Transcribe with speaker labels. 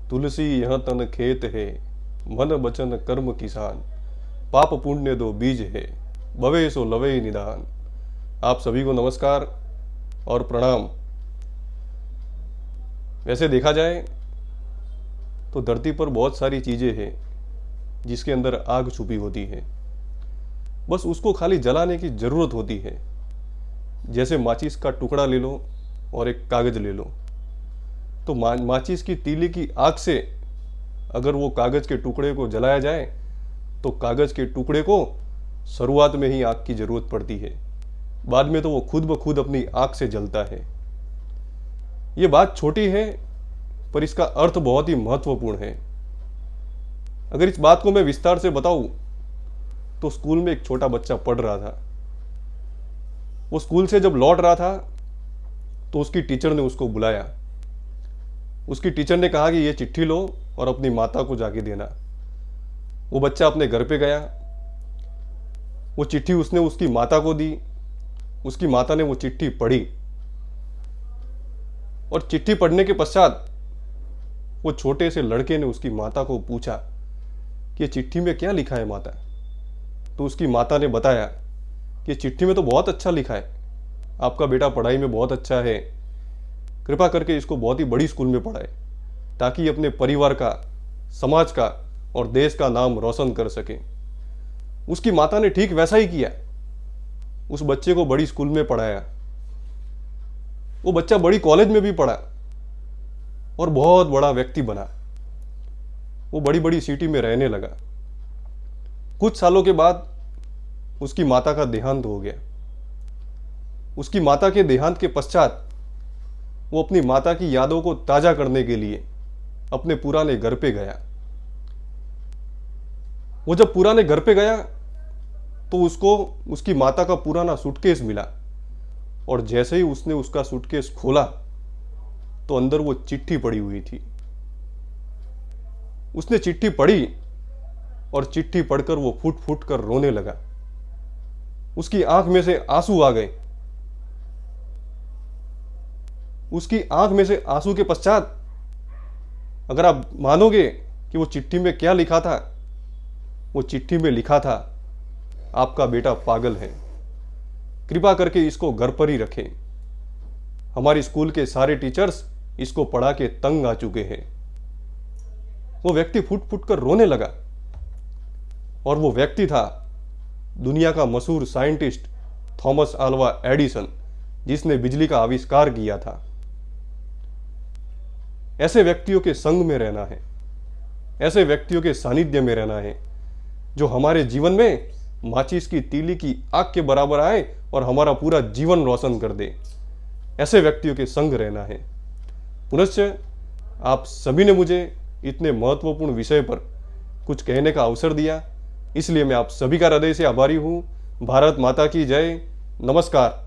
Speaker 1: तुलसी यह तन खेत है, मन वचन कर्म किसान, पाप पुण्य दो बीज है, भवे सो लवे निदान। आप सभी को नमस्कार और प्रणाम। वैसे देखा जाए तो धरती पर बहुत सारी चीज़ें हैं जिसके अंदर आग छुपी होती है, बस उसको खाली जलाने की ज़रूरत होती है। जैसे माचिस का टुकड़ा ले लो और एक कागज़ ले लो, तो माचिस की तीली की आग से अगर वो कागज़ के टुकड़े को जलाया जाए तो कागज़ के टुकड़े को शुरुआत में ही आग की ज़रूरत पड़ती है, बाद में तो वो खुद ब खुद अपनी आग से जलता है। ये बात छोटी है पर इसका अर्थ बहुत ही महत्वपूर्ण है। अगर इस बात को मैं विस्तार से बताऊं तो स्कूल में एक छोटा बच्चा पढ़ रहा था। वो स्कूल से जब लौट रहा था तो उसकी टीचर ने उसको बुलाया। उसकी टीचर ने कहा कि ये चिट्ठी लो और अपनी माता को जाके देना। वो बच्चा अपने घर पे गया, वो चिट्ठी उसने उसकी माता को दी। उसकी माता ने वो चिट्ठी पढ़ी और चिट्ठी पढ़ने के पश्चात वो छोटे से लड़के ने उसकी माता को पूछा कि ये चिट्ठी में क्या लिखा है माता। तो उसकी माता ने बताया कि चिट्ठी में तो बहुत अच्छा लिखा है, आपका बेटा पढ़ाई में बहुत अच्छा है, कृपा करके इसको बहुत ही बड़ी स्कूल में पढ़ाए ताकि ये अपने परिवार का, समाज का और देश का नाम रोशन कर सके। उसकी माता ने ठीक वैसा ही किया, उस बच्चे को बड़ी स्कूल में पढ़ाया। वो बच्चा बड़ी कॉलेज में भी पढ़ा और बहुत बड़ा व्यक्ति बना। वो बड़ी बड़ी सिटी में रहने लगा। कुछ सालों के बाद उसकी माता का देहांत हो गया। उसकी माता के देहांत के पश्चात वो अपनी माता की यादों को ताजा करने के लिए अपने पुराने घर पे गया। वो जब पुराने घर पे गया तो उसको उसकी माता का पुराना सूटकेस मिला और जैसे ही उसने उसका सूटकेस खोला तो अंदर वो चिट्ठी पड़ी हुई थी। उसने चिट्ठी पढ़ी और चिट्ठी पढ़कर वो फूट फूट कर रोने लगा। उसकी आंख में से आंसू आ गए। उसकी आंख में से आंसू के पश्चात अगर आप मानोगे कि वो चिट्ठी में क्या लिखा था, वो चिट्ठी में लिखा था, आपका बेटा पागल है, कृपा करके इसको घर पर ही रखें। हमारी स्कूल के सारे टीचर्स इसको पढ़ा के तंग आ चुके हैं। वो व्यक्ति फुट फुट कर रोने लगा और वो व्यक्ति था दुनिया का मशहूर साइंटिस्ट थॉमस अल्वा एडिसन, जिसने बिजली का आविष्कार किया था। ऐसे व्यक्तियों के संग में रहना है, ऐसे व्यक्तियों के सानिध्य में रहना है जो हमारे जीवन में माचिस की तीली की आग के बराबर आए और हमारा पूरा जीवन रोशन कर दे। ऐसे व्यक्तियों के संग रहना है। पुनश्च आप सभी ने मुझे इतने महत्वपूर्ण विषय पर कुछ कहने का अवसर दिया, इसलिए मैं आप सभी का हृदय से आभारी हूँ। भारत माता की जय। नमस्कार।